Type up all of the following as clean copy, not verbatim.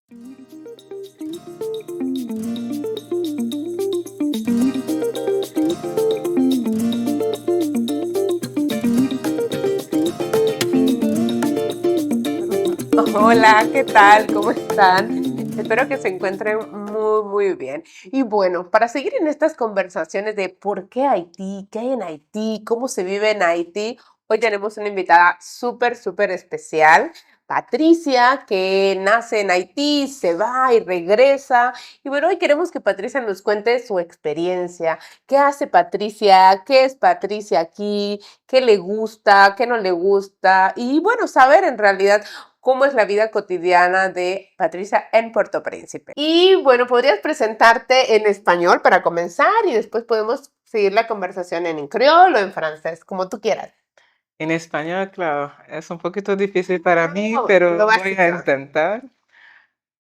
Hola, ¿qué tal? ¿Cómo están? Espero que se encuentren muy bien. Y bueno, para seguir en estas conversaciones de por qué Haití, qué hay en Haití, cómo se vive en Haití, hoy tenemos una invitada súper especial, Patricia, que nace en Haití, se va y regresa. Y bueno, hoy queremos que Patricia nos cuente su experiencia. ¿Qué hace Patricia? ¿Qué es Patricia aquí? ¿Qué le gusta? ¿Qué no le gusta? Y bueno, saber en realidad cómo es la vida cotidiana de Patricia en Puerto Príncipe. Y bueno, podrías presentarte en español para comenzar y después podemos seguir la conversación en creol o en francés, como tú quieras. En español, claro, es un poquito difícil para mí, No, lo pero voy a básico. intentar.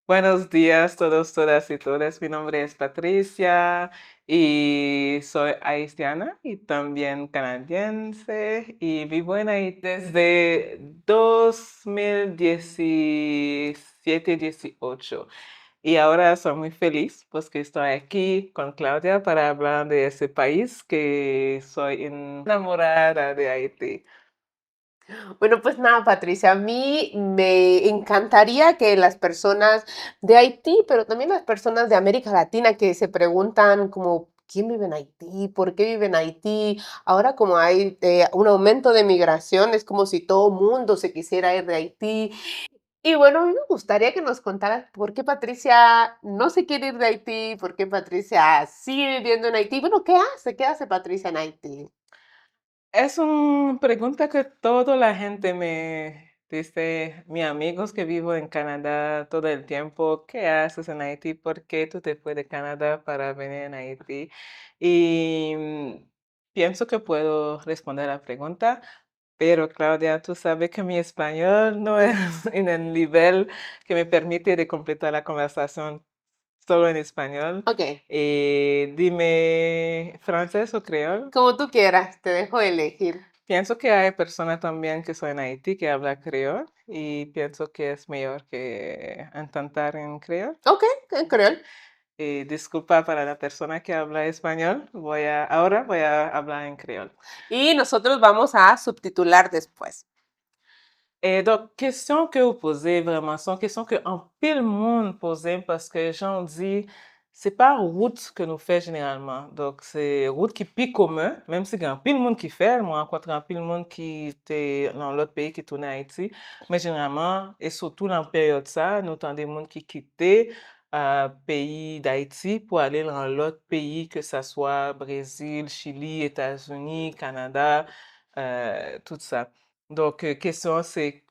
Buenos días todos, todas y todas. Mi nombre es Patricia y soy haitiana y también canadiense y vivo en Haití desde 2017-18. Y ahora soy muy feliz porque estoy aquí con Claudia para hablar de ese país que soy enamorada de Haití. Bueno, pues nada, Patricia, a mí me encantaría que las personas de Haití, pero también las personas de América Latina que se preguntan como, ¿quién vive en Haití? ¿Por qué vive en Haití? Ahora como hay un aumento de migración, es como si todo mundo se quisiera ir de Haití. Y bueno, a mí me gustaría que nos contaras por qué Patricia no se quiere ir de Haití, por qué Patricia sigue viviendo en Haití. Bueno, ¿qué hace? ¿Qué hace Patricia en Haití? Es una pregunta que toda la gente me dice, mis amigos que vivo en Canadá todo el tiempo, ¿qué haces en Haití? ¿Por qué tú te fue de Canadá para venir a Haití? Y pienso que puedo responder la pregunta, pero Claudia, tú sabes que mi español no es en el nivel que me permite de completar la conversación solo en español. Ok, Dime, ¿francés o creol? como tú quieras, te dejo elegir. Pienso que hay personas también que son en Haití que hablan creol y pienso que es mejor que intentar en creol. Ok, en creol. Y disculpa para la persona que habla español, ahora voy a hablar en creol. Y nosotros vamos a subtitular después. Donc, question que vous posez vraiment, sont questions que en pile monde pose parce que j'en dis, c'est pas route que nous fait généralement. Donc, c'est route qui est plus commun, même si il y a un pile monde qui fait, moi, rencontre un pile monde qui était dans l'autre pays qui tourne à Haïti, mais généralement, et surtout dans la période ça, nous avons des monde qui quittent pays d'Haïti pour aller dans l'autre pays, que ce soit Brésil, Chili, États-Unis, Canada, tout ça. Donc, question, c'est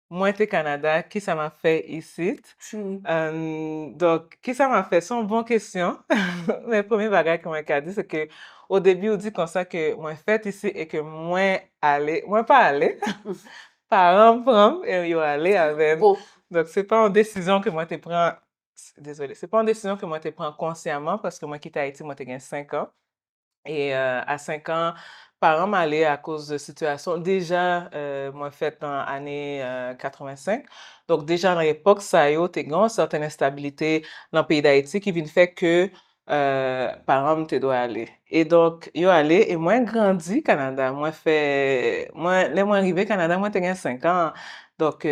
moi, t'es Canada, qui ça m'a fait ici? Donc, qui ça m'a fait? C'est une bonne question. Mais premier bagage qu'on m'a dit, c'est que au début, on dit comme ça que moi, fait ici et que moi, pas aller, parents prendre et yo aller avec. Bon, Donc, c'est pas une décision que moi, te prends, désolé, c'est pas une décision que moi, te prends consciemment parce que moi, qui Haïti, moi, t'ai 5 ans. Et à 5 ans, parents m'allaient à cause de situation déjà moi fait dans l'année 85. Donc déjà dans l'époque, ça y a eu une certaine instabilité dans le pays d'Haïti qui vient fait que parents te doivent aller. Et donc, yo allé et moi grandi Canada. Les moi arrivé Canada, moi j'avais 5 ans. Donc,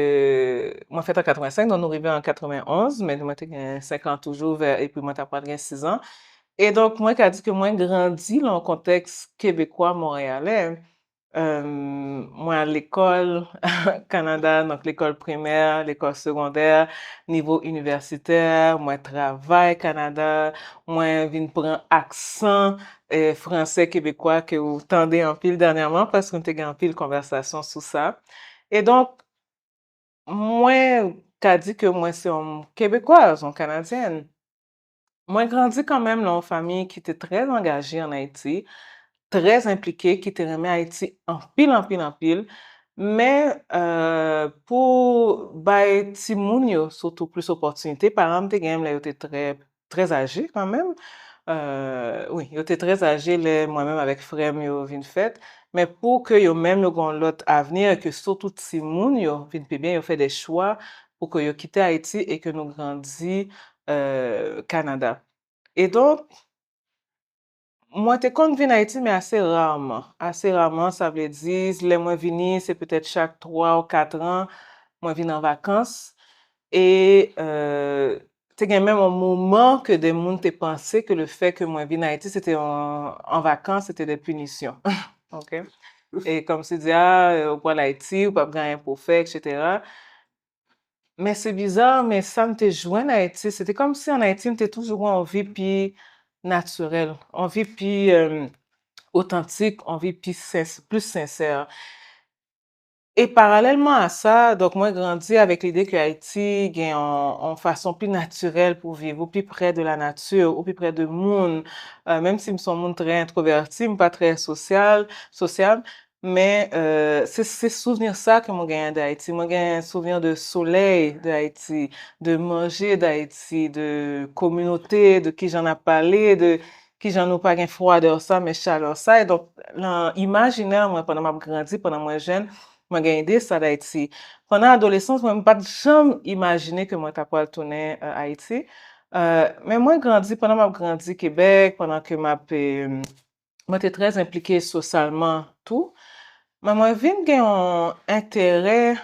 moi fait en 85, donc nous arrivons en 91, mais moi j'avais 5 ans toujours, et puis moi t'as 6 ans. Et donc, moi qui a dit que moi grandi dans le contexte québécois montréalais, moi à l'école Canada, donc l'école primaire, l'école secondaire, niveau universitaire, moi travail Canada, moi viens prendre accent français québécois que vous tendez en pile dernièrement parce qu'on était en pile conversation sur ça. Et donc, moi qui a dit que moi c'est une québécoise, une canadienne. Moi, grandi quand même dans une famille qui était très engagée en Haïti, très impliquée, qui était remis Haïti en pile, en pile. Mais pour bay ti moun yo, surtout plus opportunité, par exemple, te gen là, yo étaient très âgés quand même. Oui, ils étaient très âgés, moi-même avec frère, yo vin fait. Mais pour que yo même yo gon l'autre avenir, que surtout ti moun yo vin pi bien, yo fait des choix pour que yo quitte Haïti et que nous grandit Canada. Et donc, moi, te kon vin Haïti, mais assez rarement. Assez rarement, ça veut dire, les moi vini, c'est peut-être chaque 3 ou 4 ans, moi vin en vacances. Et te gen même un moment que des gens te pensé que le fait que moi vin Haïti, c'était en vacances, c'était des punitions. OK? Et comme si dit, ah, ou pour l'Haïti, ou pas gagner pour faire, etc. Mais c'est bizarre, mais ça me te joint en Haïti. C'était comme si en Haïti, me toujours en vie puis naturelle, en vie puis authentique, en vie plus sincère. Et parallèlement à ça, donc moi grandi avec l'idée que Haïti gagne en façon plus naturelle pour vivre, au plus près de la nature, au plus près de monde, même si me son monde très introverti, me pas très social, mais c'est souvenir ça que moi gagne d'Haïti. Moi gagne un souvenir de soleil d'Haïti, de manger d'Haïti, de communauté, de qui j'en a parlé, de qui j'en ai pas gain froideur ça, mais chaleur ça. Et donc, l'imaginaire, moi, pendant ma grandi, pendant moi jeune, moi j'ai idée ça d'Haïti. Pendant l'adolescence, moi pas jamais imaginé que moi t'as pas tourner Haïti. Mais moi grandi pendant m'a grandi Québec, pendant que moi j'étais très impliquée socialement tout. Mais moi vinn gen un intérêt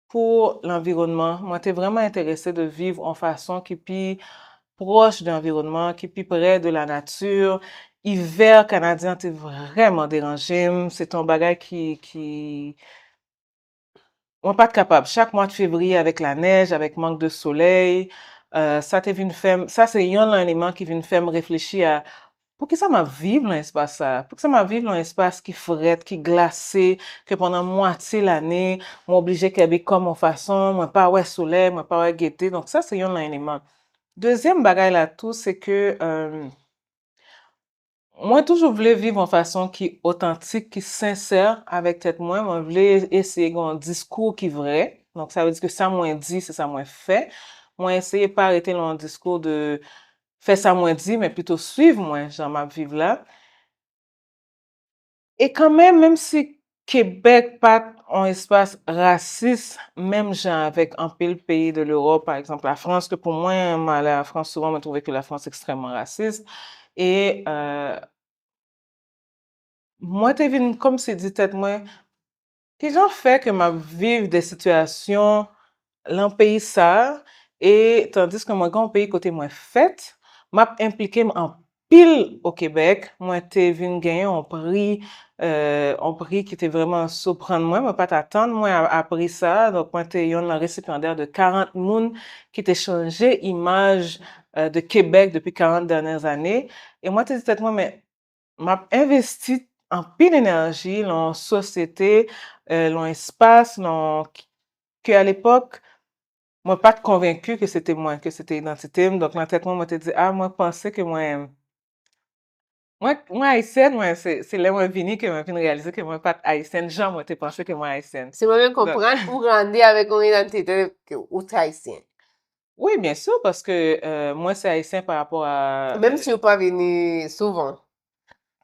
pour l'environnement. Moi j'étais vraiment intéressée de vivre en façon qui puis proche de l'environnement, qui puis près de la nature. Hiver canadien t'es vraiment dérangé. C'est un bagage qui moi, pas capable. Chaque mois de février avec la neige, avec manque de soleil, ça te vient faire, ça c'est un élément qui vient faire me réfléchir à pour que ça m'a vivre dans l'espace ça, pour que ça m'a vivre dans l'espace qui frette, qui glacé, que pendant moitié l'année, moi obligé qu'elle comme en façon, moi pas ouais soleil, moi pas ouais gaieté. Donc ça c'est un élément. Deuxième bagaille là tout, c'est que moi, toujours voulu vivre en façon qui authentique, qui sincère avec tête moi. Moi, voulais essayer un discours qui vrai. Donc, ça veut dire que ça moi dit, c'est ça moi fait. Moi, essayer pas arrêter dans un discours de faire ça moi dit, mais plutôt suivre moi, genre ma vivre là. Et quand même si Québec pas un espace raciste, même genre avec un pile pays de l'Europe, par exemple la France, que pour moi, moi, la France, souvent, me trouvais que la France est extrêmement raciste. Et moi, t'es venu, comme c'est dit tête moi, qui j'en fait que m'a vivre des situations dans le pays ça, et tandis que moi, quand pays côté moi fait, m'a impliqué en pile au Québec, moi, t'es venu gagner un prix qui était vraiment surprenant moi pas t'attendre, moi, à prix ça, donc moi, t'es un récipiendaire de 40 moun qui t'ai changé image de Québec depuis 40 dernières années, et moi, t'es dit tête moi, mais m'a investi en pile d'énergie dans la société, dans l'espace, dans que à l'époque, moi pas convaincu que c'était moi, que c'était identité. Donc, dans la tête, moi, te dit, ah, moi, pensais que moi, haïtienne, moi, c'est là, moi, vini que moi, vini réaliser que moi, pas haïtienne. Genre, moi, t'es pensé que moi, haïtienne. Si moi-même Donc, comprendre ou grandir avec une identité ou haïtien. oui, bien sûr, parce que moi, c'est haïtien par rapport à, Même si vous pas venu souvent.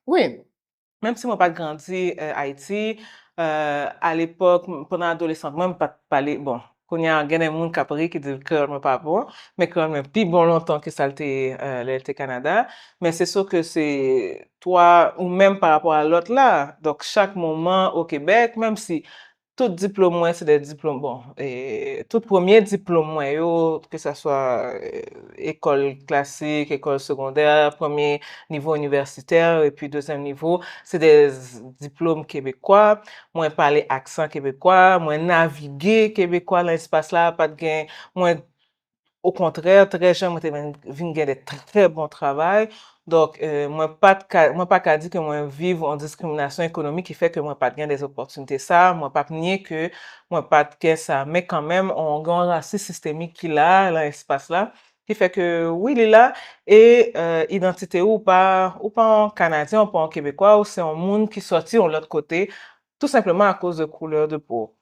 oui, même si moi pas grandi Haïti, à l'époque, pendant l'adolescence, moi, pas parler, bon, quand il y a un monde qui a pris qui dit que moi pas bon, mais quand même, plus bon longtemps que ça l'était Canada, mais c'est sûr que c'est toi, ou même par rapport à l'autre là, donc chaque moment au Québec, même si tout diplôme moi c'est des diplômes bon et tout premier diplôme moi yo que ça soit école classique, école secondaire, premier niveau universitaire et puis deuxième niveau, c'est des diplômes québécois. Moi parler accent québécois, moi naviguer québécois dans l'espace là, pas de gain, moi au contraire, très jeune, moi, t'es venu gagner de très bon travail. Donc, moi, pas qu'à dire que moi, vivre en discrimination économique qui fait que moi, pas de gain des opportunités. Ça, moi, pas nier que moi, pas de gain ça. Mais quand même, on a un racisme systémique qui là, dans l'espace là, qui fait que, oui, il est là. Et, identité ou pas en Canadien, ou pas en Québécois, ou c'est un monde qui sortit de l'autre côté, tout simplement à cause de couleur de peau.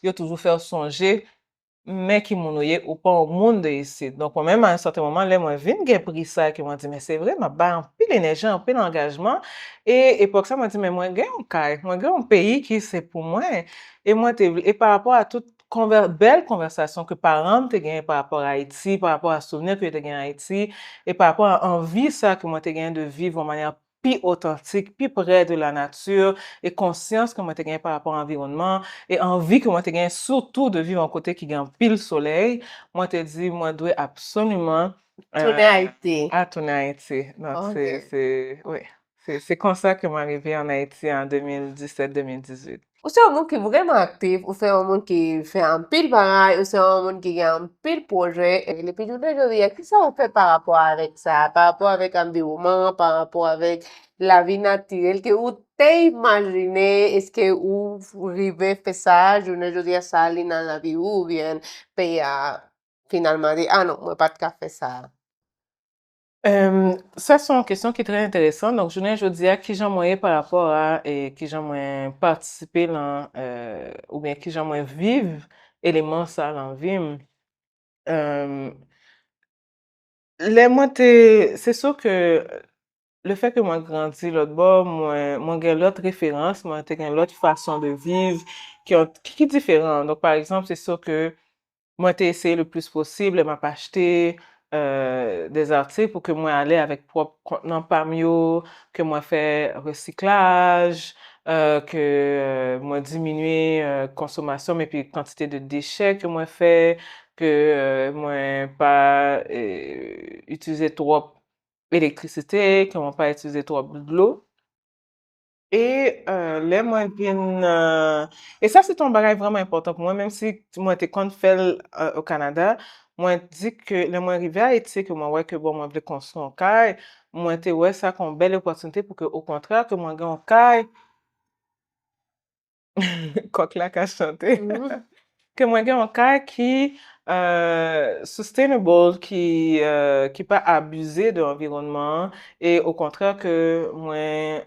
Il a toujours fait songer mais qui m'ont ou pas au monde de ici. Donc, moi-même, à un certain moment, là, moi, vinn gen pris ça, qui m'a dit, mais c'est vrai, m'a ba un pile énergie, un pile engagement. Et époque ça, m'a dit, mais moi, gen un pays qui c'est pour moi. Et moi, et par rapport à tout belle conversation que parents te gagné par rapport à Haïti, par rapport à souvenir que te gagné à Haïti, et par rapport à envie ça que moi te gagné de vivre de manière plus authentique, plus près de la nature, et conscience que moi te gagné par rapport à l'environnement, et envie que moi te gagné surtout de vivre en côté qui gagne pile soleil, moi te dis, moi dois absolument Tourner à Haïti. tourner à Haïti. Donc, OK. oui. C'est comme ça que je suis arrivée en Haïti en 2017-2018. Ou c'est un monde qui est vraiment actif, ou c'est un monde qui fait un pile bagay, ou c'est un monde qui a un pile projet. Et puis, je dis, qu'est-ce qu'on fait par rapport avec ça, par rapport avec l'environnement, par rapport avec la vie naturelle, que vous t'imaginez, est-ce que vous arrivez à faire ça, je dis ça, aller dans la vie, ou bien, puis, finalement, dire, ah non, moi, pas de café ça. Ça, c'est une question qui est très intéressante. Donc, je dis à qui j'en moyen par rapport à et qui j'en moyen participer dans, ou bien qui j'en moyen vivre éléments ça dans la vie. Euh, c'est sûr que le fait que moi grandi l'autre bord, moi j'ai l'autre référence, moi j'ai l'autre façon de vivre qui est différent. Donc, par exemple, c'est sûr que moi, j'ai essayé le plus possible, m'a pas acheté des articles pour que moi aller avec propre contenant pas mieux, que moi fait recyclage, que moi diminuer consommation, mais puis quantité de déchets que moi fait, que moi pas utiliser trop électricité, que moi pas utiliser trop de l'eau. Et là, moi, et ça, c'est un bagage vraiment important pour moi, même si moi, t'es quand fait au Canada, moi, dit que là, moi, arrivé à Haïti, que moi, ouais, que bon, moi, je voulais construire un caille, moi, t'es, ouais, ça, comme belle opportunité pour que, au contraire, que moi, j'ai un caille, quoi que là, qu'à chanter, Mhm. que moi, j'ai un caille qui, sustainable, qui pas abusé de l'environnement, et au contraire, que moi,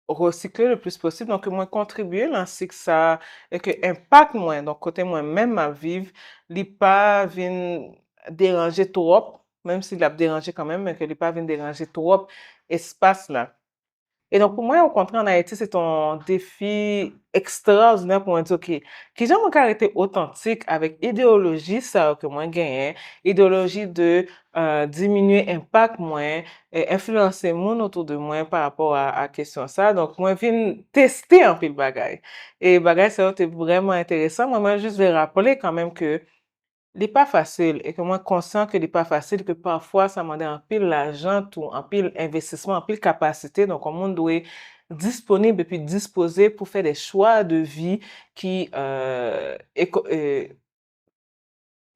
recycler le plus possible, donc moi contribuer dans ce que ça et que impact moins donc côté moi même ma vivre li pas vinn déranger trop même s'il a dérangé quand même mais que li pas vinn déranger trop espace là. Et donc, pour moi, au contraire, en Haïti, c'est un défi extraordinaire pour moi de dire, OK, qui j'ai encore été authentique avec idéologie, ça, que moi, gagné, idéologie de diminuer impact moins, et influencer mon autour de moi par rapport à question ça. Donc, moi, je viens tester un peu le bagage. Et le bagage, ça a été vraiment intéressant. Moi, juste vais rappeler quand même que n'est pas facile et que moi conscient que n'est pas facile que parfois ça demande un pile l'argent tout un pile investissement un pile capacité donc on monde doit être disponible et puis disposé pour faire des choix de vie qui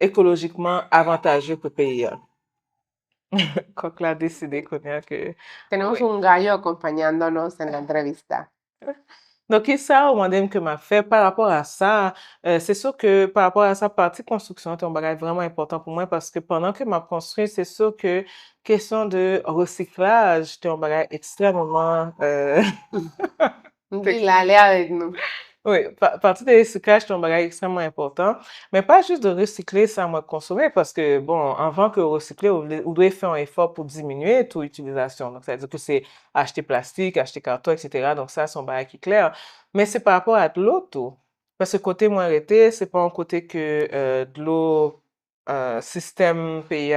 écologiquement avantageux pour le pays. Quand la décidé qu'on a que Tenemos oui. un gallo acompañándonos en la entrevista. Donc, et ça, au modem que m'a fait par rapport à ça, c'est sûr que par rapport à ça, partie construction, c'est un bagage vraiment important pour moi parce que pendant que m'a construit, c'est sûr que question de recyclage, c'est un bagage extrêmement, Dile, dale avec nous. oui, partie de recyclage, c'est un bagage extrêmement important, mais pas juste de recycler sans moi consommer parce que, bon, avant que recycler, on doit faire un effort pour diminuer toute utilisation. Donc, ça veut dire que c'est acheter plastique, acheter carton, etc. Donc, ça, c'est un bagage qui est clair. Mais c'est par rapport à de l'eau, tout. Parce que côté moi arrêté, c'est pas un côté que de l'eau, système pays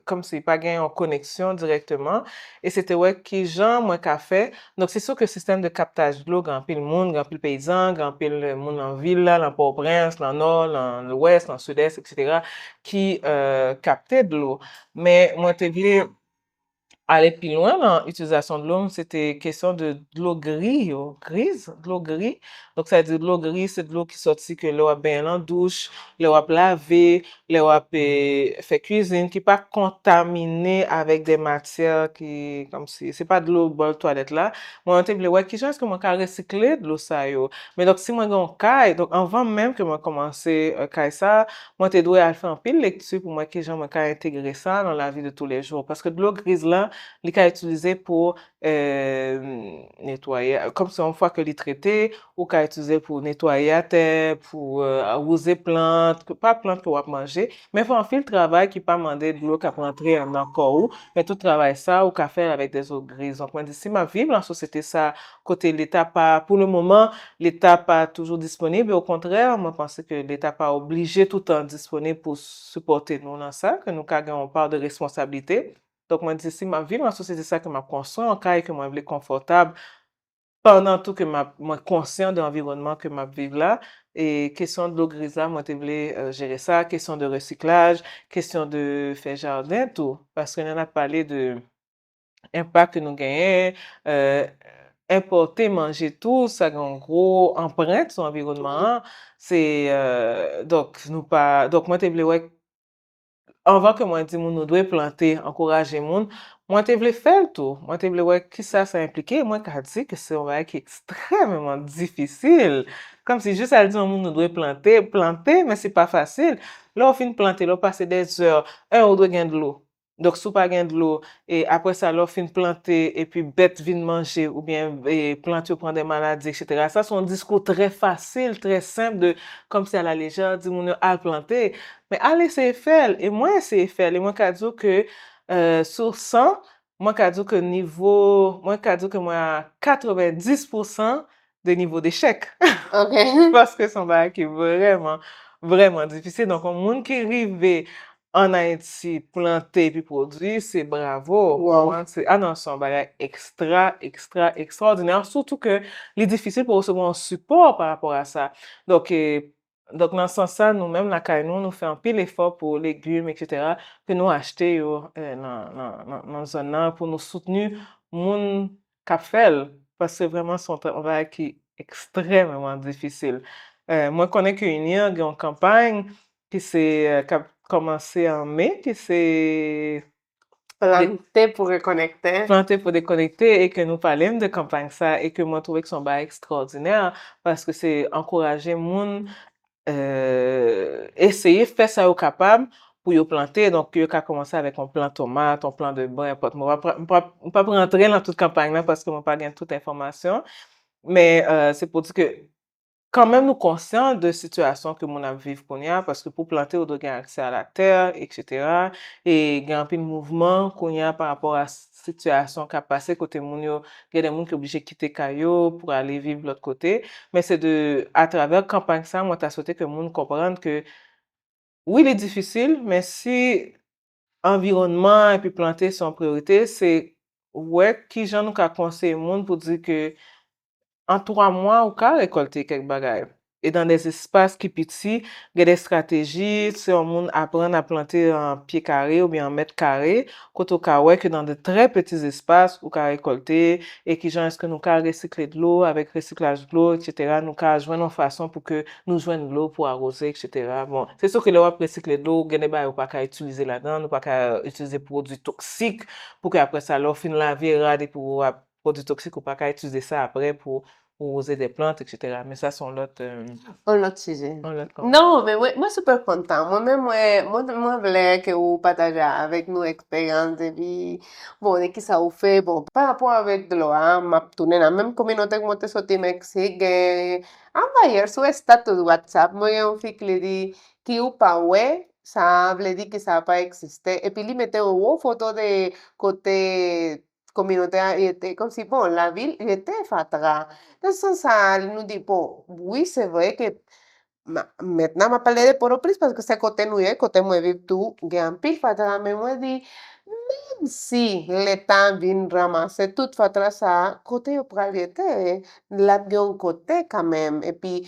comme c'est pas gain en connexion directement. Et c'était ouais qui gens moi qu'a fait donc, c'est sûr que le système de captage de l'eau, grand pile monde, grand pile paysan, grand pile monde en ville, là, dans Port-au-Prince, dans le nord, dans l'ouest, dans le sud-est, etc., qui captait de l'eau. Mais moi, t'es vu aller plus loin dans l'utilisation de l'eau, c'était question de l'eau grise, grise, de l'eau grise. Donc, ça veut dire de l'eau grise, c'est de l'eau qui sortit que l'eau a bien en douche, l'eau a laver, l'eau a fait cuisine, qui pas contaminée avec des matières qui, comme si, c'est pas de l'eau bol toilette là. Moi, on te dit, ouais, qui est-ce que moi, quand recycler de l'eau ça, yo? Mais donc, si moi, j'ai un caille, donc, avant même que moi commencer caille ça, moi, te dois faire un pile lecture pour moi, que j'aime intégrer ça dans la vie de tous les jours. Parce que de l'eau grise là, li ka utilize pou netwaye, kom se yon fwa ke li trete, ou ka utilize pou netwaye a te, pou arrose plante, pa plante ke wap manje, men fwa an fil travay ki pa mande d'lo ka prantre nan kor ou, men tout travay sa ou ka fel avèk des eau grise. Donc, mwen di si ma viv lan sosyete sa, kote l'Etat pa, pou le moment, l'Etat pa toujou disponible, au kontrèr, mwen pense ke l'Etat pa oblige tout an disponible pou supporte nou nan sa, ke nou ka gen an part de responsabilité. Donc, mwen di si ma viv lan sosyete sa ke mwen konson, an kay ke mwen vle konfortab, pendant tout ke mwen konsyen de environnement ke mwen viv la, et kesyon de l'eau grise la, mwen te vle jere sa, kesyon de recyclage, kesyon de fè jardin, tout. Paske nan a pale de impact que nous gagnons, importer, manger tout, ça a une grosse empreinte sur l'environnement. C'est, donc, moi, je voulais, avant que moi, dis, nous devons planter, encourager les gens, moi, je voulais faire tout. Moi, je voulais, qui ça impliqué? Moi, je dit que c'est un travail qui est extrêmement difficile. Comme si juste à dire, nous devons planter, mais c'est pas facile. Là, on finit de planter, là, on passe des heures, on doit gagner de l'eau. Donc, sou pa gen de l'eau, et après ça, l'on fin planter, et puis bête vin manger, ou bien plante ou prend des maladies, etc. Ça, c'est un discours très facile, très simple, comme si à la légère, dit moun yo al planter. Mais allez, c'est faire, et moi, c'est faire. Et moi, ka di que sur 100, moi, ka di que moi, ka di que moi, à 90% de niveau d'échec. OK. Parce que son bagay qui est vraiment, vraiment difficile. Donc, un monde qui rive en Haïti, planter puis produire, c'est bravo. Wow. Ah non, c'est un bagay extraordinaire. Surtout que c'est difficile pour recevoir un support par rapport à ça. Donc, dans ce sens-là, nous-mêmes, la caille, nous faisons un pile effort pour les légumes, etc., que nous achetons dans la zone pour nous soutenir, moun kap fel, parce que vraiment, c'est un travail qui est extrêmement difficile. Moi, je connais qu'il y a une campagne qui a commencé en mai, qui s'est Planter pour reconnecter. planté pour déconnecter et que nous parlons de campagne ça et que moi, je trouvais que son bail extraordinaire parce que c'est encourager moun essayer de faire ça au capable pour y planter. Donc, il a commencé avec un plan tomate, un plan de bon, n'importe. Je ne vais pas rentrer dans toute campagne là parce que je n'ai pas toute information. Mais c'est pour dire que quand même nous conscients de situation que mon a vivre qu'on y a parce que pour planter on doit avoir accès à la terre etc. Et il y a un peu de mouvement qu'on y a par rapport à la situation qui a passé côté moun yo, il y a des gens qui sont obligés de quitter Caillou pour aller vivre de l'autre côté, mais c'est à travers campagne ça moi t'as souhaité que moun comprenne que oui il est difficile mais si environnement et puis planter sont en priorité, c'est ouais qui j'en nous qu'a conseillé moun pour dire que en 3 mois, ou ka récolter quelques bagages. Et dans des espaces qui petits, il y a des stratégies, c'est on moun apprendre à planter en pied carré ou bien en mètre carré, quand on ka ouais que dans de très petits espaces, ou ka récolter, et qui genre est-ce que nous ka recycler de l'eau avec recyclage de l'eau, etc. Nous ka joindre une façon pour que nous joignent de l'eau pour arroser, etc. Bon, c'est sûr que là, on recycler de l'eau, il y a des bagages ou pas qu'à utiliser là-dedans, ou pas qu'à utiliser produits toxiques, pour qu'après ça, là, on fin laver, rade pour produits toxiques ou pas qu'à utiliser ça après pour arroser des plantes, etc. Mais ça, sont l'autre Un autre sujet. l'autre Non, mais moi, super content. Moi-même, moi, voulais que vous partagez avec nous expérience de vie. Bon, de qui ça vous fait. Bon, par rapport avec de l'eau, m'a tourné dans la même communauté que moi, te sorti Mexique. Envoyer sur status WhatsApp, moi, il y a un fille qui lui dit, qui ou pas, ouais, ça veut dire que ça n'a pas existé. Et puis, il mettait une photo de côté communauté, il était comme si, bon, la ville, il était fatras. Dans ce sens, il nous dit, bon, oui, c'est vrai que maintenant, je parle de Port-au-Prince parce que c'est côté New York, côté moi vivre tout, il y a un pile fatras, mais moi, dit, même si l'État vient ramasser toute fatras, ça, côté propriété, là, il y a un côté quand même. Et puis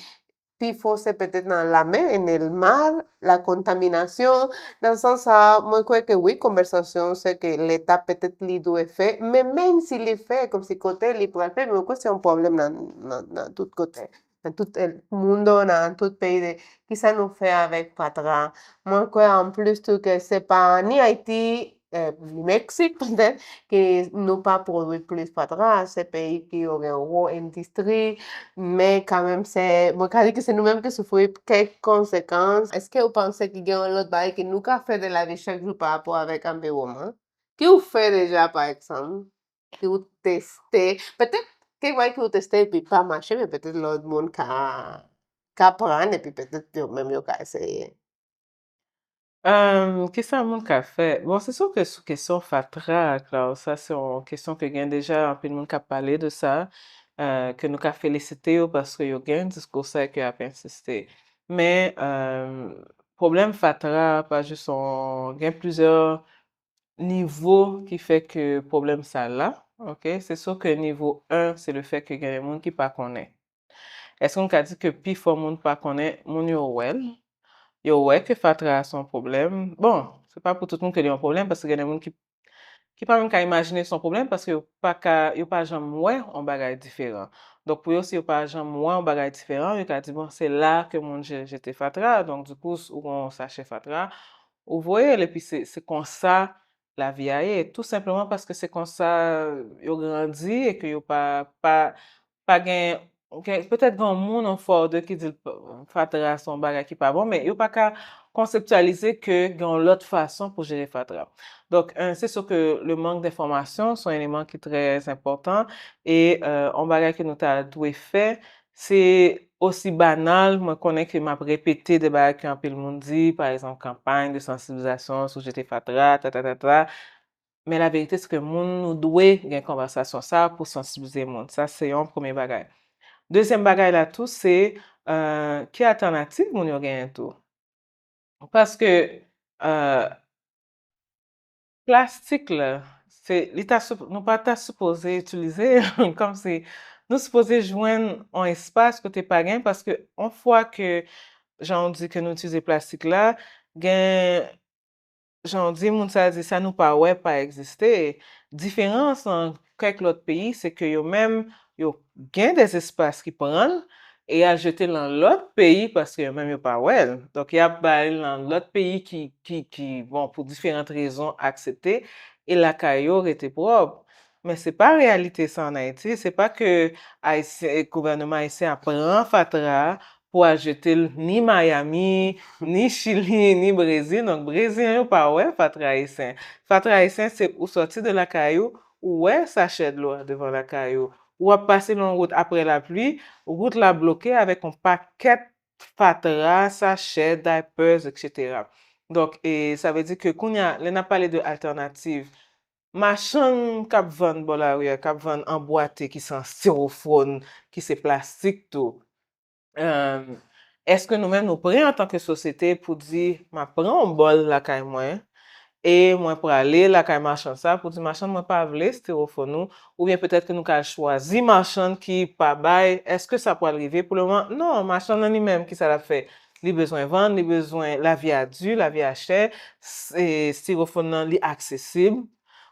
fosse peut-être dans la mer, en el mar, la contamination. Dans le sens, moi, je crois que oui, conversation, c'est que l'État peut-être lui doit faire, mais même s'il le fait, comme si côté, il pourrait le faire, mais je crois que c'est un problème dans tout côté. Dans tout le monde, dans tout pays, qui ça nous fait avec Patra. Moi, je crois en plus que c'est pas ni Haïti, ni Mexique, peut-être, qui nous pas produit plus Patra, c'est pays qui ont une grosse industrie, mais quand même, moi, je dis que c'est nous-mêmes qui souffrons quelques conséquences. Est-ce que vous pensez qu'il y a un autre bail qui nous a fait de la vie chaque jour par rapport avec l'environnement? Ki ou fe deja par ekzamp? Ki ou teste? Petet kek bagay ki ou teste epi pa mache, men petet l'ot moun ka pran epi petet yo mèm yo ka eseye. Ki sa moun ka fe? Bon, se sûr que sou kesyon fatra, la, sa se yon kesyon ke gen deja anpil moun ka pale de sa, ke nou ka felisite yo paske yo gen diskousa ke ap insiste. Men, problem fatra, pa jus gen plusieurs niveaux qui fait que problème ça là, ok? C'est sûr que niveau 1, c'est le fait que gen des moun qui pa konnen. Est-ce qu'on ka di que pi fò moun pa konnen, moun yo wè que fatra a son problème. Bon, c'est pas pour tout le monde que li yon problème, parce que gen des moun qui pa même ka imaginer son problème, parce que yo pa jam wè on bagay différent. Donc, pour yo, si yo pa jam wè on bagay différent, yo ka di, bon, c'est là que moun jete fatra, donc du coup, ou on sache fatra, ou voyez, et puis c'est comme ça la vie a est, tout simplement parce que c'est comme ça yo grandi et que yo pas gen, peut-être grand monde en fort de qui dit fatra son bagay qui pas bon, mais yo pas qu'à conceptualiser que gen l'autre façon pour gérer fatra. Donc, c'est sûr que le manque d'information sont un élément qui est très important et on bagay que nous t'a doué fait, c'est aussi banal, moi connais que m'a répété des bagay que pile monde dit, par exemple campagne de sensibilisation sur jeter fatra, mais la vérité c'est que moun nous doué gen conversation ça pour sensibiliser monde. Ça c'est un premier bagay. Deuxième bagay là tout c'est qui alternative moun yo gen tout. Parce que plastique là, c'est nous pas ta supposé utiliser comme c'est nous supposé joindre un espace côté pas gain parce que une fois que j'en dis que nous utiliser plastique là, gen j'en dis moun sa dit ça nous pas ouais pas exister. Différence en quelques autres pays, c'est que yo même yo gain des espaces qui prennent et à jeter dans l'autre pays parce que yo même yo pas ouais. Donc y a pas dans l'autre pays qui bon pour différentes raisons accepter et la caillou était propre. Mais c'est pas réalité ça en Haïti, c'est pas que le gouvernement haïtien prend fatra pour ajouter ni Miami, ni Chili, ni Brésil. Donc, Brésilien, yo pas ouais, fatra haïtien. Fatra haïtien, c'est ou sortir de la caillou, ou ouais, sachet de l'eau devant la caillou. Ou à passer dans la route après la pluie, route la bloquée avec un paquet fatra, sachet, diapers, etc. Donc, et ça veut dire que quand on a parlé de alternative, machin kap vend bon la rue, kap vend emboîté qui sont styrofoam, qui c'est plastique tout. Est-ce que nous-mêmes nous prêts en tant que société pour dire, ma prends un bol la caille moi et moi pour aller la caille marchand ça pour dire marchand moi pas vle styrofoam ou bien peut-être que nous avons choisi marchand qui pas bail, est-ce que ça peut arriver pour le moment? Non, marchand lui-même qui ça l'a fait. Les besoins vendre, les besoins la vie à dur, la vie à cher, styrofoam nan li accessible.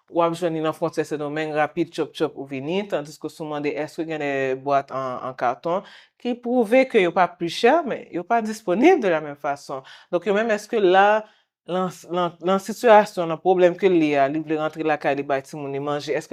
Ou ap jwenni nan frontière se domaine rapide chop chop ou vini, tandis que sou mande est-ce que gen des boîtes en carton qui prouve que yo pas plus cher, mais yo pas disponible de la même façon. Donc yo même est-ce que là, dans situation, dans problème que li a, li vle rentrer la caille, li bay ti moun li manger, est-ce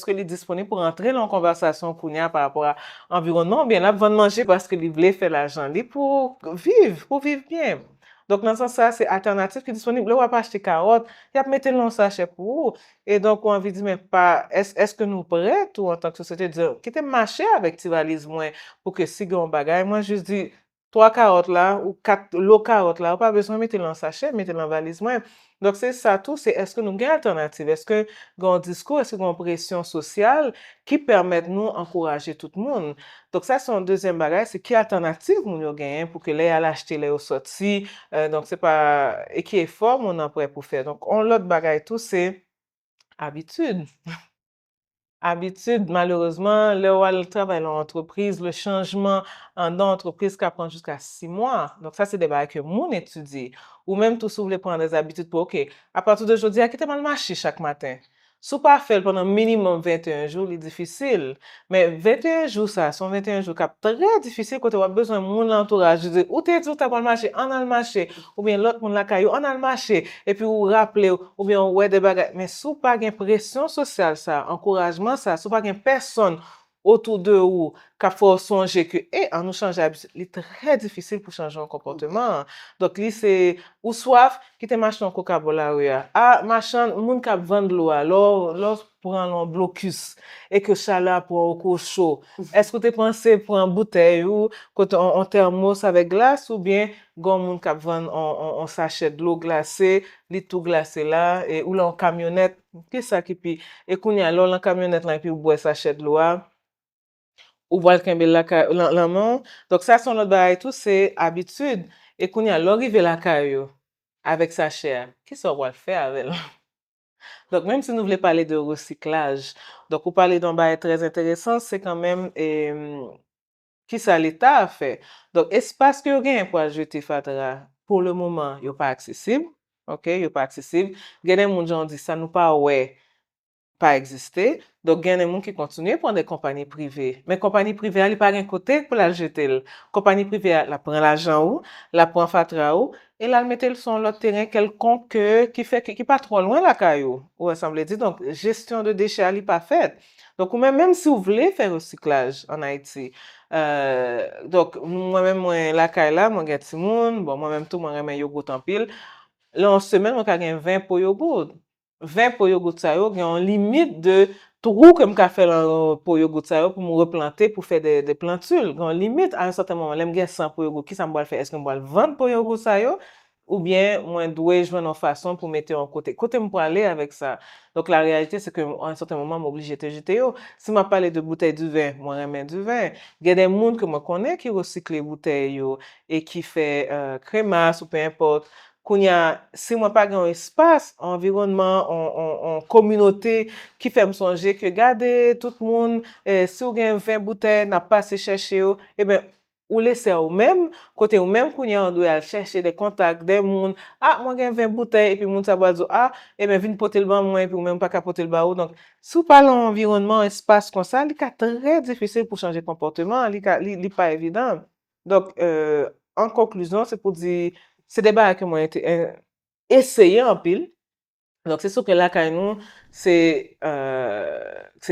que li disponible pour entrer dans conversation kounya par rapport à environnement, ou bien là, vendre manger parce que li vle faire l'argent li pour vivre bien. Donc, dans ce sens, ça, c'est alternatif qui est disponible. Là, on va pas acheter carottes, il y a mettre dans sachet pour vous. Et donc, on a envie de dire, mais pas, est-ce que nous prêts, ou en tant que société, de dire, quittez marcher avec tes valises moins pour que si on bagaille, moi, juste dis, 3 carottes là, ou 4 carottes là, pas besoin de mettre dans sachet, mettre dans valise moins. Donc, c'est ça tout, c'est est-ce que nous avons une alternative? Est-ce que nous avons un discours, est-ce que nous avons une pression sociale qui permet de nous encourager tout le monde? Donc, ça, c'est un deuxième bagage, c'est qui alternative nous avons gagné pour que les à l'acheter, les au sorti. Donc, c'est pas, et qui est fort, on est prêt pour faire. Donc, on l'autre bagage tout, c'est habitude. Habitude, malheureusement, le travail dans l'entreprise, le changement en entreprise qui prend jusqu'à 6 mois. Donc, ça, c'est des bagages que mon étudie. Ou même tout si vous voulez prendre des habitudes pour, OK, à partir d'aujourd'hui, quittez mal marcher chaque matin. Si vous pas fait pendant minimum 21 jours, c'est difficile. Mais 21 jours, ça, sont 21 jours qui sont très difficiles quand on a besoin de mon entourage. Je dis, ou t'es dit, ou t'as pas le marché, on a le marché. Ou bien l'autre, mon la caillou, on a le marché. Et puis, vous rappelez, ou bien, ouais, des bagages. Mais si vous pas une pression sociale, ça, encouragement, ça, si vous pas une personne autour de ou, qu'a faut songer que, en nous changer habitude, il est très difficile pour changer un comportement. Donc, li c'est, ou soif, qui te machin en Coca-Cola, ou ya. Ah, machin, moun kap vendre l'eau, lor prend un blocus, et que chaleur pour un coup chaud. Est-ce que tu pensé pour un bouteille ou, quand on thermos avec glace, ou bien, gon moun kap vendre on sachet de l'eau glacée, li tout glacé là, et ou là en camionnette, qui ça qui pi, et qu'on y a là, en camionnette là, et puis ou boit sachet de l'eau, ou boit kembe la main. Donc ça, son l'autre bagay tout, c'est habitude. Et qu'on y a l'arrivée la caillou, avec sachet, qui ça va le faire avec là? Donc même si nous voulons parler de recyclage, donc vous parlez d'un bagay très intéressant, c'est quand même, qui ça l'État a fait. Donc, espace que vous avez pour ajouter fatra, pour le moment, il n'est pas accessible. OK, il n'est pas accessible. Il y a des gens qui disent ça nous pas ouais, pas exister. Donc, il y a des gens qui continuent pour des compagnies privées. Mais compagnie privée, elle n'est pas un côté pour la jeter. Compagnie privée, elle prend l'argent ou, la prend fatra ou, et là, elle met sur l'autre terrain quelconque qui fait, qui pas trop loin la caillou. Ou ça me dit. Donc, gestion de déchets, elle n'est pas faite. Donc, même si vous voulez faire recyclage en Haïti, donc, moi-même, moi, la caille là, moi, j'ai moun, bon, moi-même, tout, moi, j'ai yogourt en pile. Là, en semaine, moi, j'ai 20 pour yogourt. 20 pour yogourt, ça, y a une limite de trou que je fais pour yogourt, ça, pour me replanter, pour faire des plantules. Il y a une limite à un certain moment. Là, j'ai 100 pour yogourt. Qui ça me va le faire? Est-ce que je vais le vendre pour yogourt, ça, ou bien, moi, je vais en façon pour mettre en côté. Côté, je peux aller avec ça. Donc, la réalité, c'est qu'à un certain moment, je suis obligé de jeter. Si je parle de bouteille de vin, moi, je remets du vin. Il y a des gens que je connais qui recyclent les bouteilles et qui fait crémasse ou peu importe. Si moi pas un espace, environnement, en communauté qui fait me songer que garder tout le monde, si vous avez 20 bouteilles, n'a pas assez chercher, eh ben, ou laisser au même, côté ou même qu'on y a, on doit aller chercher des contacts, des monde. Ah, moi j'ai 20 bouteilles, et puis moun sa boit dire, ah, eh ben, vin porter le ban moi, et puis ou même pas qu'à porter le ban ou. Donc, si vous parlez environnement, espace comme ça, c'est très difficile pour changer de comportement, c'est pas évident. Donc, en conclusion, c'est pour dire, c'est des bagages que moi été essayé en pile. Donc, c'est sûr que là, quand nous, c'est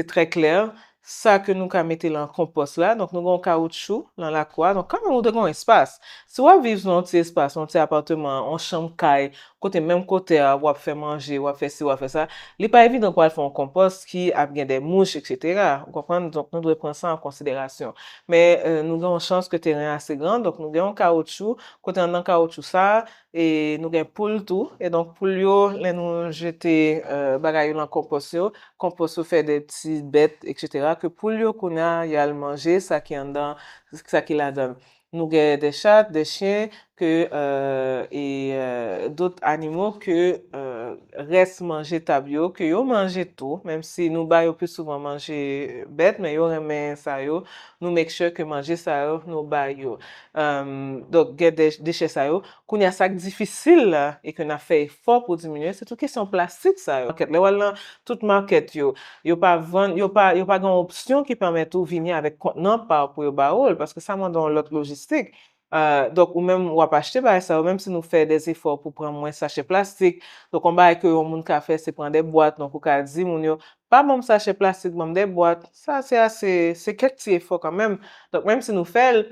très clair. Ça que nous avons mis dans le compost là, donc nous avons un caoutchouc dans la cour. Donc, quand nous avons un espace, si on vit dans un petit espace, un petit appartement, en chambre caille, côté même côté, on fait manger, on fait ci, on fait ça, il n'est pas évident pour faire un compost qui a bien des mouches, etc. Vous comprenez? Donc, nous devons prendre ça en considération. Mais nous avons une chance que le terrain est assez grand, donc nous avons un caoutchouc. Côté dans le caoutchouc, ça, et nous avons poule tout. Et donc, poule, là, nous jeter bagay dans le compost, compost fait des petites bêtes, etc. Que poule, qu'on a, y a le manger, ça qui est en dedans, ça qui la donne. Nous avons des chats, des chiens, d'autres animaux que restent manger tabio, que yo manger tout, même si nous baillons plus souvent manger bête, mais yo remet ça yo, nous make sure que manger ça yo, nous baillons. Donc, get des déchets ça yo, qu'on y a ça difficile là, et qu'on a fait effort pour diminuer, c'est toute question plastique ça yo. Le wala, toute market yo pas vendre, yo pas une option qui permet tout venir avec contenant pour yo baoul, parce que ça m'a dans l'autre logistique. Donc, ou même, ou pas acheter ça, ou même si nous faisons des efforts pour prendre moins sachets plastique. Donc, on va que on ka fait, c'est prendre des boîtes. Donc, on ka dit, mon yo, pas mon sachet plastique, même des boîtes. Ça, c'est assez, c'est quelques efforts quand même. Donc, même si nous faisons,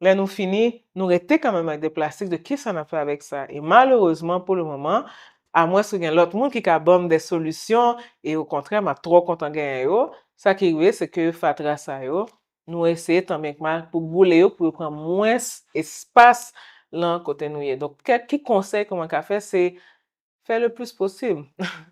là, nous finit, nous restons quand même avec des plastiques. De qui ça n'a fait avec ça? Et malheureusement, pour le moment, à moins qu'il y ait l'autre monde qui a bon des solutions, et au contraire, m'a trop content de gagner. Ça qui est, c'est que Fatra ça yo, nous essayons tant bien que mal pour bouler pour prendre moins espace là côté nous. Donc, quel conseil comment on fait, c'est faire le plus possible.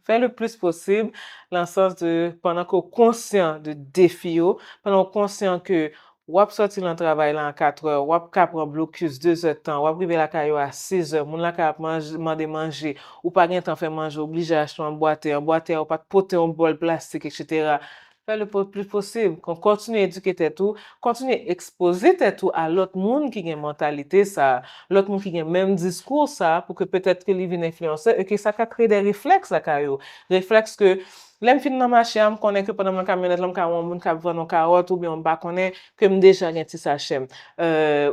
Faire le plus possible dans le sens de, pendant qu'on est conscient de défis, pendant qu'on est conscient que ou sorti dans le travail là en 4 heures, ou prendre blocus 2 heures de temps, ou arriver la caillou à 6 heures, moun la kap manger, ou pas gen temps faire manger, obligé acheter un boîte, ou pas porter un bol plastique, etc. Faire le plus possible, qu'on continue à éduquer tout, continue à exposer tout à l'autre monde qui a une mentalité ça, l'autre monde qui a le même discours ça, pour que peut-être que lui vienne influencer et que ça crée des réflexes à caillou. Réflexes que lem fin nan marché, m konnen que pendant mon camionnet, là, m ka moun ka vendre un carotte, ou bien m ba konnen que m déjà gen ti sachet.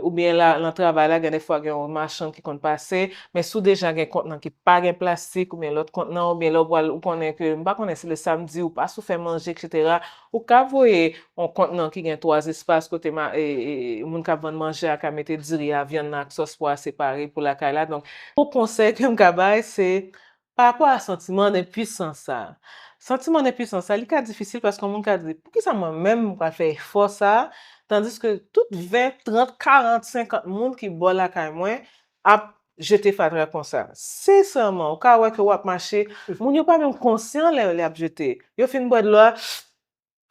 Ou bien là, dans travail là, gen des fois gen un marchand qui compte passer, mais sous déjà gen contenant qui pas gen plastique, ou bien l'autre contenant, ou bien l'autre ou konnen que m ba konnen c'est le samedi ou pas sou fait manger, etc. Ou ka voye un contenant qui gen 3 espaces côté moun ka vendre manger à ka mette diri à viande nan sauce pour séparer pour la caille là. Donc, pour conseil que m ka bay, c'est par rapport à sentiment d'impuissance ça. Sentiment d'impuissance ça, li ka difficile parce que moun ka di, pour qui ça moi-même ka faire effort ça, tandis que tout 20, 30, 40, 50 moun qui boit la caille moi a jeté fatra comme ça. Sincèrement, au cas où que wap marché, moun yo pas même conscient les ap jeté. Yo fin boire de l'eau,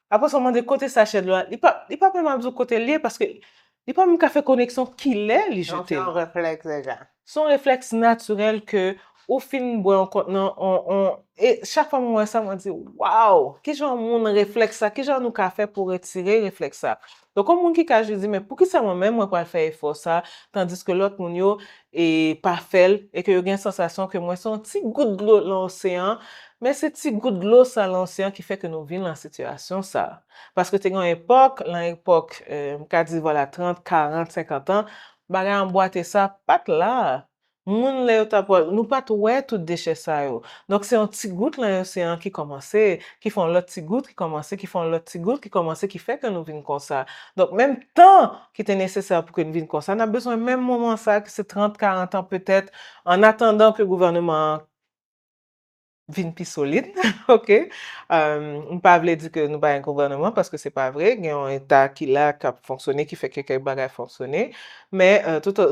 après seulement de côté sachet de l'eau, il pas même du côté lié parce que il pas même ka fait connexion qui l'est li Donc, jeté. c'est un réflexe déjà. Son réflexe naturel que au fin boire un contenant, et chaque fois moi ça me dit waouh, qui genre mon réflexe ça, qui genre nous ka fait pour retirer réflexe ça. Donc comme moun qui ka je dis mais pour qui ça moi-même moi pas faire effort ça tandis que l'autre moun yo est pas fait et que yo gen sensation que moi son petit goutte de l'eau dans l'océan, mais c'est petit goutte de l'eau ça dans l'océan qui fait que nous vivons dans situation ça. Parce que t'es une époque, l'époque m'ka dit voilà 30, 40, 50 ans, bagay en boîte ça pat là. Moun le yo tap nous pas ouais tout déchet ça yo. Donc c'est un petit goutte là l'océan qui commençait, qui font l'autre petit goutte qui commençait, qui font l'autre petit goutte qui commençait qui fait que nous vivons comme ça. Donc même temps qui était nécessaire pour que nous vivions comme ça, on a besoin même moment ça que c'est 30, 40 ans peut-être en attendant que le gouvernement vin pi solide, ok? M'pa vle di que nous pas un gouvernement parce que c'est pas vrai. Il y a un état qui là, qui a fonctionné, qui fait que quelques bagages fonctionner. Mais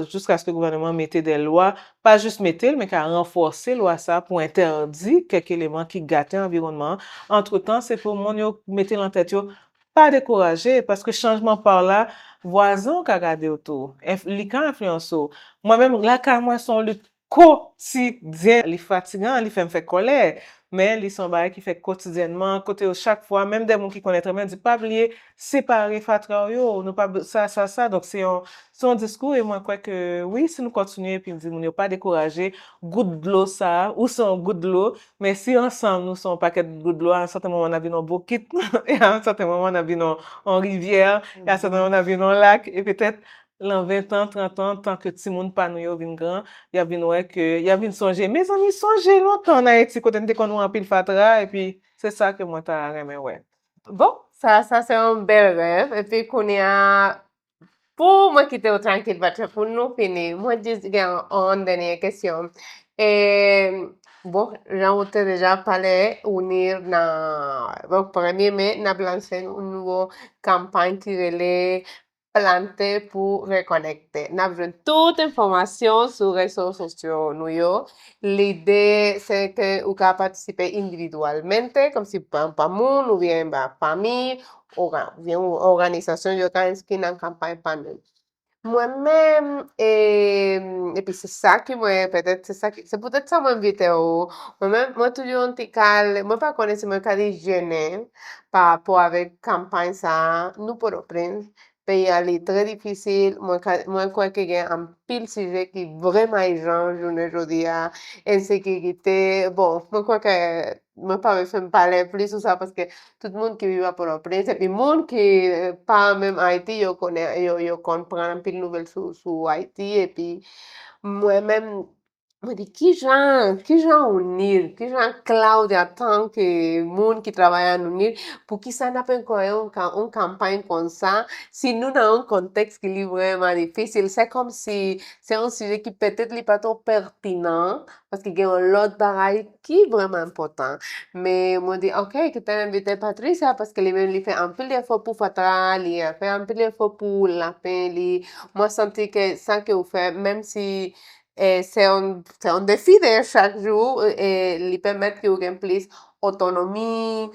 jusqu'à ce que le gouvernement mette des lois, pas juste mette, mais qui a renforcé loi ça pour interdire quelques éléments qui gâtent l'environnement. Entre-temps, c'est pour mon yo mettre en tête yo, pas décourager parce que changement par là, voisin qui a gardé autour, li ka influence ou. Moi-même, là, quand moi, son lutte quotidien, li fatigant, li fait me fait colère, mais li son bagay qui fait quotidiennement, côté au chaque fois, même des gens qui connaissent très bien, dit pas oublier, séparer fatra yo, nous pas ça, donc c'est un discours et moi, je crois que oui, si nous continuons, puis me dit, nous pas décourager, goutte de l'eau ça, ou son goutte de l'eau, mais si ensemble, nous sommes un paquet de gouttes de l'eau, à un certain moment, on a vu nos bouquets, et à un certain moment, on a vu nos en rivière, et à un certain moment, on a vu nos lacs, et peut-être, dans 20 ans, 30 ans, tant que ti moun pa nou yo vin grand, y a vin ouais que, y a vin songe, mes amis songe longtemps en Haïti, kote nte kon nou an pile fatra, et puis, c'est ça que moi ta reme ouais. Bon, ça c'est un bel rêve. Et puis, qu'on y a, pour moi quitter au tranquille, parce que pour nous finir, moi, juste une dernière question. Et, bon, j'en ai déjà parlé, unir bon, premier mai, n'a lancé une nouvelle campagne qui relève planter pour reconnecter. N'a besoin de toute information sur les réseaux sociaux, nous yo. L'idée, c'est que vous pouvez participer individuellement, comme si par moun, ou bien par famille, ou bien organisation, yo ka inscrit dans la campagne par nous. Moi-même, et puis c'est ça qui moi, peut-être, c'est peut-être ça moi invité au. Moi-même, moi toujours un petit cal, moi pas connaître moi cal gêné par rapport avec campagne ça, nous pour reprendre. Pays aller très difficile, moi crois qu'il y a un pile sujet qui vraiment urgent, journée aujourd'hui, insécurité. Bon, moi crois que moi pas me parler plus sur ça parce que tout le monde qui vit à Port-au-Prince, et puis le monde qui pas même Haïti, yo connaît, yo comprend un peu de nouvelles sur Haïti, et puis moi-même, me dis, qui genre unir, qui genre Claudia, tant que monde qui travaille à unir, pour qui ça n'a pas encore une campagne comme ça, si nous dans un contexte qui est vraiment difficile, c'est comme si c'est un sujet qui peut-être n'est pas trop pertinent, parce qu'il y a un autre bagaille qui est vraiment important. Mais moi dis ok que t'as invité Patricia parce que lui fait un peu d'effort pour Fatra, il a fait un peu d'effort pour la peine, moi senti que ça que vous faites, même si c'est un défi de chaque jour, lui permettre que vous ayez plus autonomie,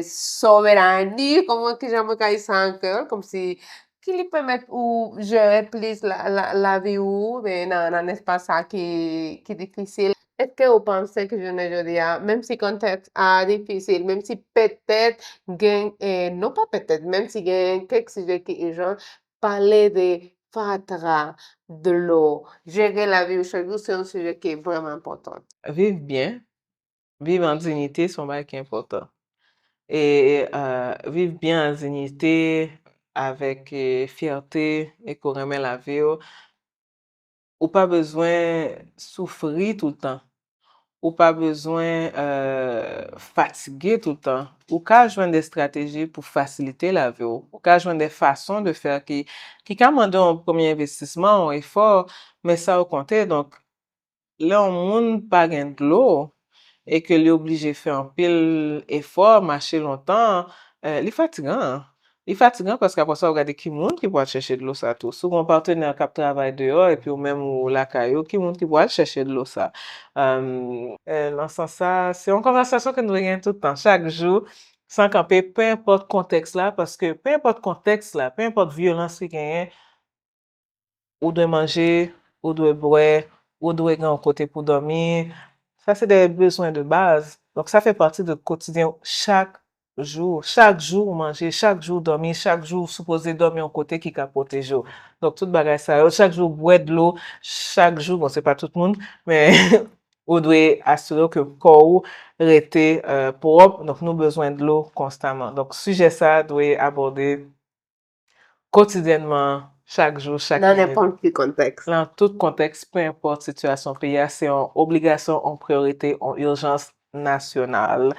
souveraineté, comment que j'aime dire ça encore, comme si qui lui permettent ou gérer plus la vie ou mais dans un espace qui est difficile. Est-ce que vous pensez que je ne dis pas, même si le contexte est difficile, même si peut-être, non pas peut-être, même si il y a quelques sujets qui sont urgents, parler de fatra, de l'eau, gérer la vie au chaque jour, c'est un sujet qui est vraiment important. Vivre bien, vivre en dignité, son bagay qui est important. et vivre bien en dignité, avec fierté et qu'on remet la vie, ou pas besoin souffrir tout le temps, ou pas besoin fatiguer tout le temps, ou qu'à joindre des stratégies pour faciliter la vie, ou qu'à joindre des façons de faire qui commandent un premier investissement, un effort, mais ça au compte. Donc, là, on monde pas gain de l'eau et que li oblige faire un pile effort, marcher longtemps, li fatigant. Li fatigant parce qu'après ça, regardez qui monde qui va chercher de l'eau ça tout. Souvent, un partenaire qui travaille dehors et puis ou même ou la caillou, qui monde qui va chercher de l'eau ça. Dans ce sens ça, c'est une conversation que nous avons tout le temps, chaque jour, sans camper, peu importe contexte là, parce que peu importe contexte là, peu importe violence qui gagne, ou de manger, ou de boire, ou de gagner un côté pour dormir. Ça, c'est des besoins de base. Donc, ça fait partie du quotidien chaque jour. Chaque jour, manger, chaque jour, dormir, chaque jour, supposé dormir un côté qui a protégé. Donc, tout bagage ça. Chaque jour, boire de l'eau, chaque jour, bon, c'est pas tout le monde, mais on doit assurer que le corps reste propre. Donc, nous avons besoin de l'eau constamment. Donc, sujet ça doit aborder quotidiennement, chaque jour, chaque Dans minute. n'importe quel contexte. Dans tout contexte, peu importe situation pays, c'est une obligation, en priorité, en urgence nationale,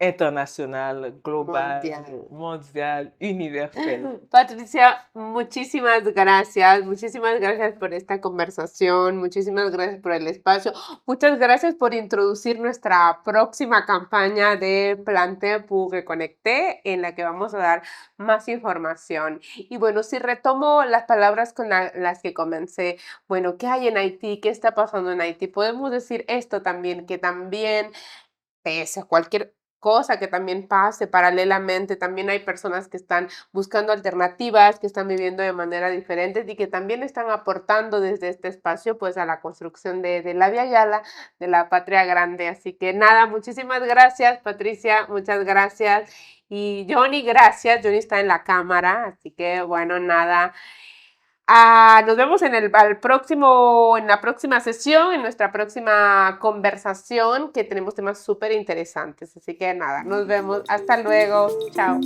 internacional, global, mondial, universal. Patricia, muchísimas gracias por esta conversación, muchísimas gracias por el espacio, muchas gracias por introducir nuestra próxima campaña de Plante pour Reconecté, en la que vamos a dar más información. Y bueno, si retomo las palabras con las que comencé, bueno, ¿qué hay en Haití? ¿Qué está pasando en Haití? Podemos decir esto también, que también pese a cualquier cosa que también pase paralelamente, también hay personas que están buscando alternativas, que están viviendo de manera diferente y que también están aportando desde este espacio pues a la construcción de la Via Yala, de la patria grande. Así que nada, muchísimas gracias Patricia, muchas gracias. Y Johnny, gracias. Johnny está en la cámara, así que bueno, nada. Nos vemos en en la próxima sesión, en nuestra próxima conversación, que tenemos temas súper interesantes. Así que nada, nos vemos. Hasta luego. Chao.